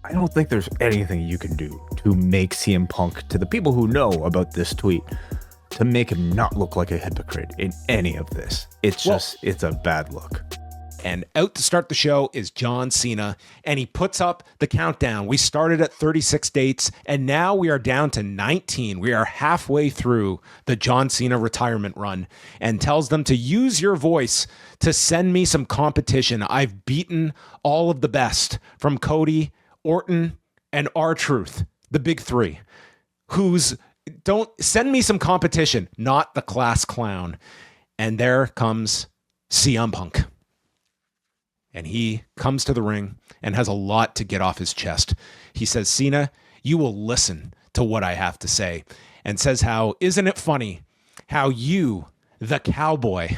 I don't think there's anything you can do to make CM Punk, to the people who know about this tweet, to make him not look like a hypocrite in any of this. It's just, it's a bad look. And out to start the show is John Cena, and he puts up the countdown. We started at 36 dates, and now we are down to 19. We are halfway through the John Cena retirement run, and tells them to use your voice to send me some competition. I've beaten all of the best, from Cody, Orton, and R-Truth, the big three, don't send me some competition, not the class clown. And there comes CM Punk. And he comes to the ring and has a lot to get off his chest. He says, Cena, you will listen to what I have to say. And says how, isn't it funny how you, the cowboy,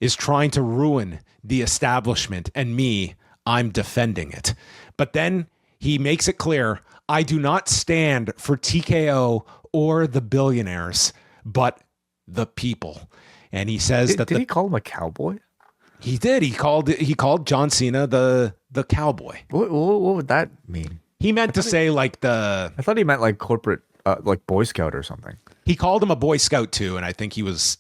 is trying to ruin the establishment, and me, I'm defending it. But then he makes it clear, I do not stand for TKO or the billionaires, but the people. And he says did he call him a cowboy? He did. He called John Cena the cowboy. What would that mean? He meant to say like I thought he meant like corporate, like Boy Scout or something. He called him a Boy Scout too, and I think he was,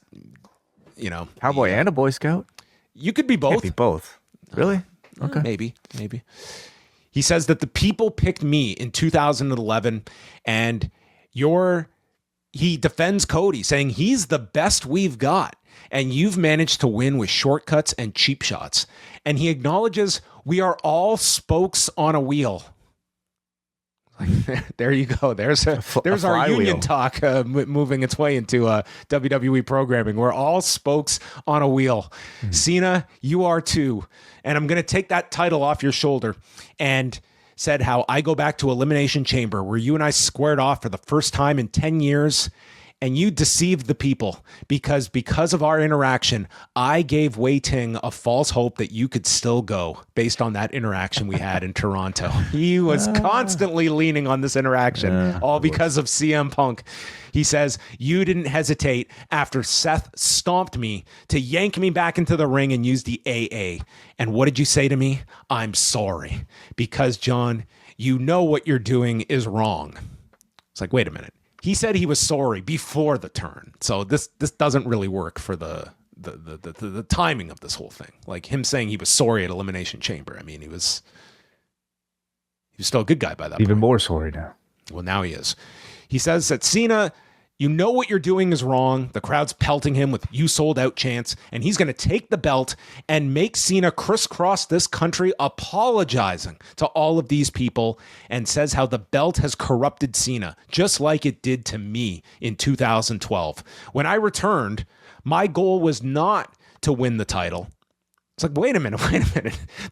cowboy and a Boy Scout. You could be both. Can't be both. Really? Okay. Maybe. He says that the people picked me in 2011, and he defends Cody, saying he's the best we've got. And you've managed to win with shortcuts and cheap shots. And he acknowledges we are all spokes on a wheel. Like, there you go. There's our union talk moving its way into WWE programming. We're all spokes on a wheel. Mm-hmm. Cena, you are too. And I'm going to take that title off your shoulder. And said how I go back to Elimination Chamber, where you and I squared off for the first time in 10 years. And you deceived the people because of our interaction, I gave Wei Ting a false hope that you could still go based on that interaction we had in Toronto. He was constantly leaning on this interaction, all because of CM Punk. He says, you didn't hesitate after Seth stomped me to yank me back into the ring and use the AA. And what did you say to me? I'm sorry. Because, John, you know what you're doing is wrong. It's like, wait a minute. He said he was sorry before the turn. So this doesn't really work for the timing of this whole thing. Like him saying he was sorry at Elimination Chamber. I mean, he was still a good guy by that point. Even more sorry now. Well, now he is. He says that Cena, you know what you're doing is wrong. The crowd's pelting him with you sold out chants, and he's going to take the belt and make Cena crisscross this country apologizing to all of these people, and says how the belt has corrupted Cena, just like it did to me in 2012. When I returned, my goal was not to win the title. It's like, wait a minute.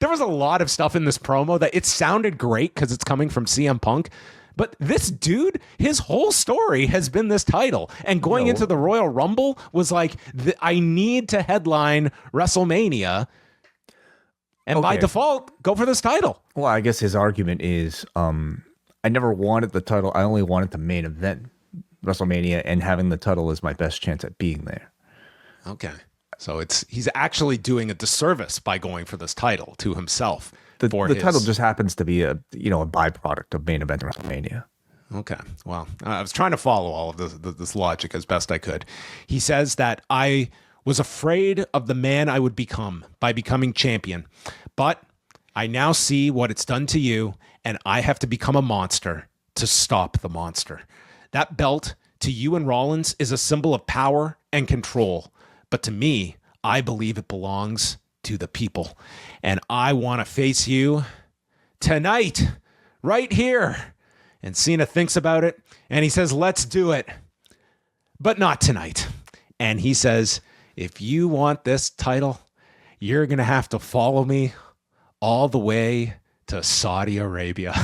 There was a lot of stuff in this promo that it sounded great because it's coming from CM Punk. But this dude, his whole story has been this title. And going into the Royal Rumble was like, I need to headline WrestleMania. And by default, go for this title. Well, I guess his argument is, I never wanted the title. I only wanted the main event, WrestleMania, and having the title is my best chance at being there. Okay. So he's actually doing a disservice by going for this title to himself. The title just happens to be a byproduct of main event WrestleMania. Okay. Well, I was trying to follow all of this logic as best I could. He says that I was afraid of the man I would become by becoming champion, but I now see what it's done to you, and I have to become a monster to stop the monster. That belt to you and Rollins is a symbol of power and control, but to me, I believe it belongs to the people. And I want to face you tonight, right here. And Cena thinks about it, and he says, let's do it, but not tonight. And he says, if you want this title, you're going to have to follow me all the way to Saudi Arabia.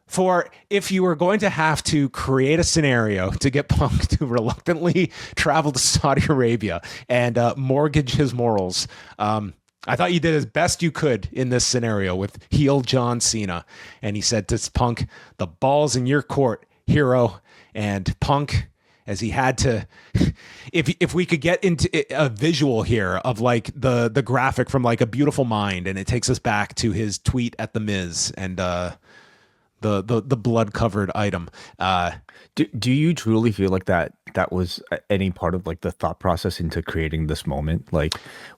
For if you were going to have to create a scenario to get Punk to reluctantly travel to Saudi Arabia and mortgage his morals, I thought you did as best you could in this scenario with heel John Cena. And he said to Punk, the ball's in your court, hero. And Punk, as he had to, if we could get into a visual here of like the graphic from like A Beautiful Mind, and it takes us back to his tweet at The Miz, and the blood covered item. Do you truly feel like that was any part of like the thought process into creating this moment? Like,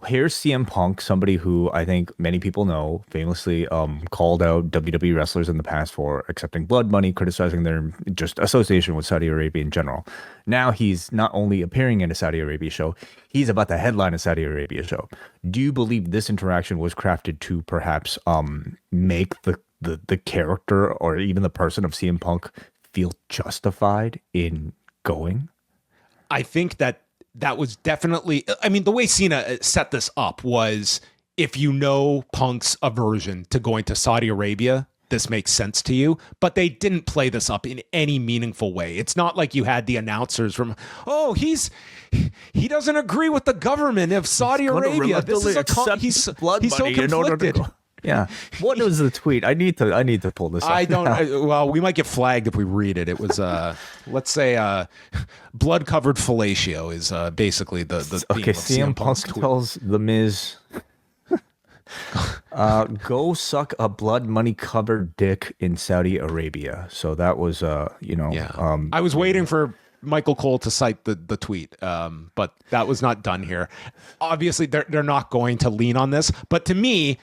here's CM Punk, somebody who I think many people know, famously called out WWE wrestlers in the past for accepting blood money, criticizing their just association with Saudi Arabia in general. Now he's not only appearing in a Saudi Arabia show, he's about to headline a Saudi Arabia show. Do you believe this interaction was crafted to perhaps make the character or even the person of CM Punk feel justified in going? I think that was definitely, I mean, the way Cena set this up was, if you know Punk's aversion to going to Saudi Arabia, this makes sense to you. But they didn't play this up in any meaningful way. It's not like you had the announcers from, oh, he doesn't agree with the government of Saudi Arabia. This is he's so conflicted. Yeah. What was the tweet? I need to pull this up. I don't. Well, we might get flagged if we read it. It was let's say blood covered fellatio is basically the okay. CM Punk tells The Miz, go suck a blood money covered dick in Saudi Arabia. So that was yeah. I was waiting for Michael Cole to cite the tweet, but that was not done here. Obviously, they're not going to lean on this, but to me,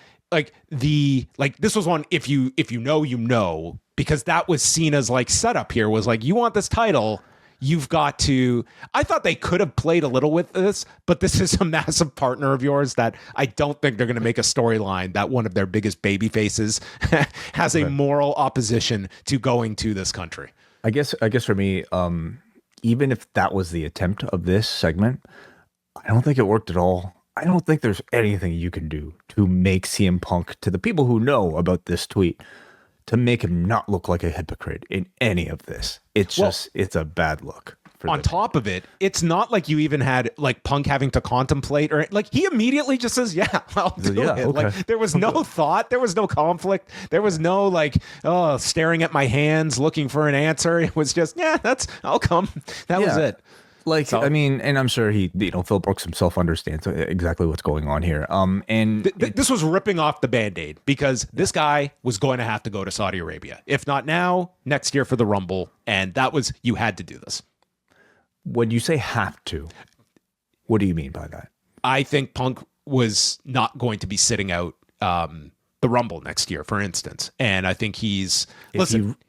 this was one, if you know, because that was Cena's like setup here, was like, you want this title, you've got to. I thought they could have played a little with this, but this is a massive partner of yours that I don't think they're going to make a storyline that one of their biggest baby faces has a moral opposition to going to this country. I guess for me, even if that was the attempt of this segment, I don't think it worked at all. I don't think there's anything you can do to make CM Punk, to the people who know about this tweet, to make him not look like a hypocrite in any of this. It's a bad look. On top of it, it's not like you even had like Punk having to contemplate, or like he immediately just says, yeah, I'll do it. Okay. Like there was no thought, there was no conflict, there was no like, oh, staring at my hands, looking for an answer. It was just, yeah, I'll come. That was it. Like, so, I mean, and I'm sure Phil Brooks himself understands exactly what's going on here. And this was ripping off the Band-Aid, because this guy was going to have to go to Saudi Arabia. If not now, next year for the Rumble. And that was, you had to do this. When you say have to, what do you mean by that? I think Punk was not going to be sitting out the Rumble next year, for instance. And I think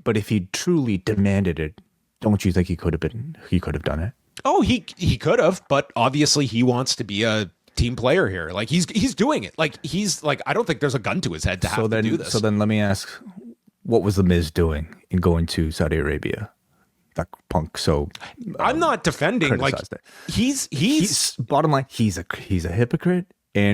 but if he truly demanded it, don't you think he could have done it? Oh, he could have, but obviously he wants to be a team player here. Like he's doing it. Like he's like, I don't think there's a gun to his head to to do this. So then let me ask, what was The Miz doing in going to Saudi Arabia? That Punk. So I'm not defending. Like he's bottom line. He's a hypocrite,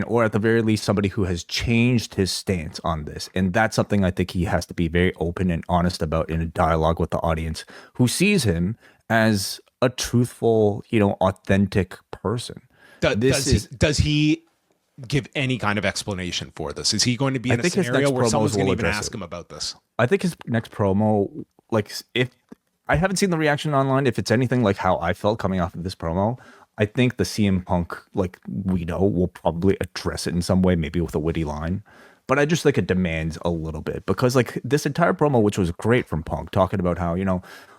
or at the very least somebody who has changed his stance on this, and that's something I think he has to be very open and honest about in a dialogue with the audience, who sees him as a truthful, authentic person. Does he give any kind of explanation for this? Is he going to be in a scenario where someone's going to even ask him about this? I think his next promo, like, if I haven't seen the reaction online, if it's anything like how I felt coming off of this promo, I think the CM Punk, like we know, will probably address it in some way, maybe with a witty line. But I just think it demands a little bit, because like this entire promo, which was great from Punk, talking about how,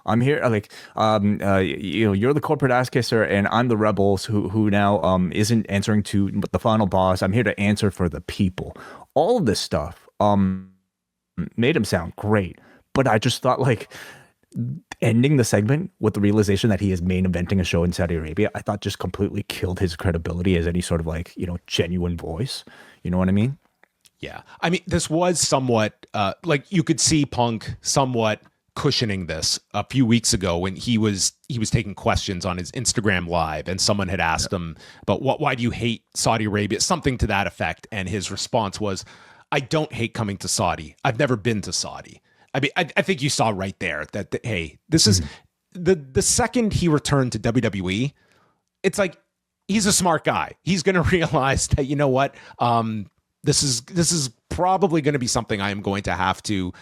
I'm here, like, you're the corporate ass kisser and I'm the rebels who now isn't answering to the final boss. I'm here to answer for the people. All of this stuff made him sound great. But I just thought, like, ending the segment with the realization that he is main eventing a show in Saudi Arabia, I thought just completely killed his credibility as any sort of like, genuine voice. You know what I mean? Yeah. I mean, this was somewhat like you could see Punk somewhat cushioning this a few weeks ago when he was taking questions on his Instagram live, and someone had asked him about why do you hate Saudi Arabia? Something to that effect. And his response was, I don't hate coming to Saudi. I've never been to Saudi. I mean, I think you saw right there that, hey, this is the second he returned to WWE, it's like, he's a smart guy. He's going to realize that, you know what, this is probably going to be something I am going to have to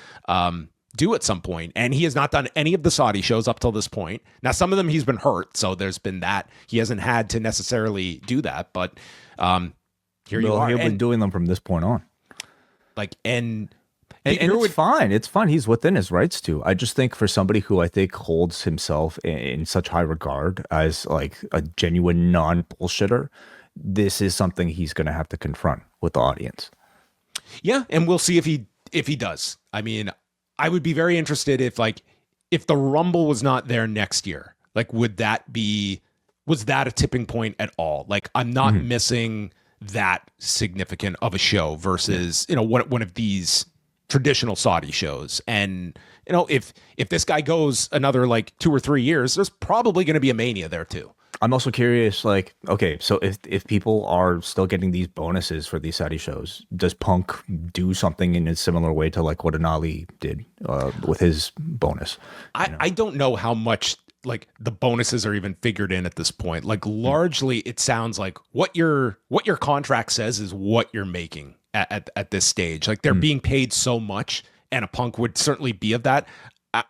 do at some point. And he has not done any of the Saudi shows up till this point. Now, some of them he's been hurt, so there's been that. He hasn't had to necessarily do that, but here you are. He'll be doing them from this point on. Like, and And it's fine. It's fine. He's within his rights to. I just think for somebody who I think holds himself in such high regard as like a genuine non-bullshitter, this is something he's going to have to confront with the audience. Yeah, and we'll see if he does. I mean, I would be very interested if the Rumble was not there next year. Like, was that a tipping point at all? Like, I'm not missing that significant of a show versus, one of these traditional Saudi shows. And, if this guy goes another like 2 or 3 years, there's probably going to be a Mania there too. I'm also curious, like, okay, so if people are still getting these bonuses for these Saudi shows, does Punk do something in a similar way to like what an Ali did with his bonus? I don't know how much like the bonuses are even figured in at this point. Like largely it sounds like what your contract says is what you're making at this stage. Like they're being paid so much, and a Punk would certainly be of that.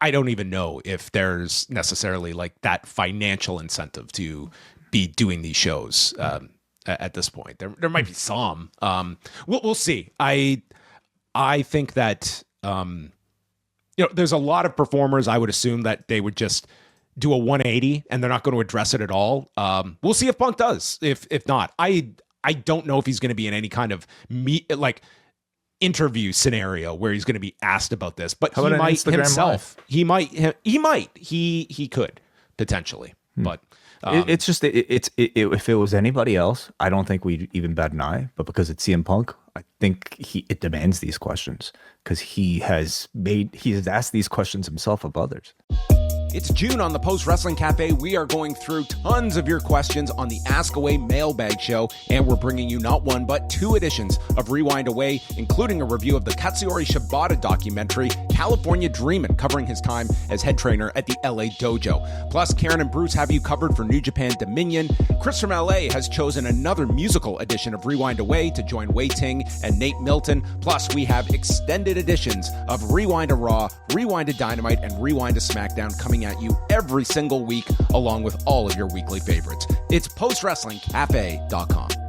I don't even know if there's necessarily like that financial incentive to be doing these shows at this point. There might be some. We'll see. I think that there's a lot of performers. I would assume that they would just do a 180 and they're not going to address it at all. We'll see if Punk does. If not, I don't know if he's going to be in any kind of interview scenario where he's going to be asked about this, but he might Instagram himself. Live? He could potentially, but it's just if it was anybody else, I don't think we'd even bat an eye. But because it's CM Punk, I think it demands these questions because he has asked these questions himself of others. It's June on the Post Wrestling Cafe. We are going through tons of your questions on the Ask Away mailbag show, and we're bringing you not one, but 2 editions of Rewind Away, including a review of the Katsuyori Shibata documentary, California Dreamin', covering his time as head trainer at the LA Dojo. Plus, Karen and Bruce have you covered for New Japan Dominion. Chris from LA has chosen another musical edition of Rewind Away to join Wei Ting and Nate Milton. Plus, we have extended editions of Rewind to Raw, Rewind to Dynamite, and Rewind to SmackDown coming at you every single week, along with all of your weekly favorites. It's postwrestlingcafe.com.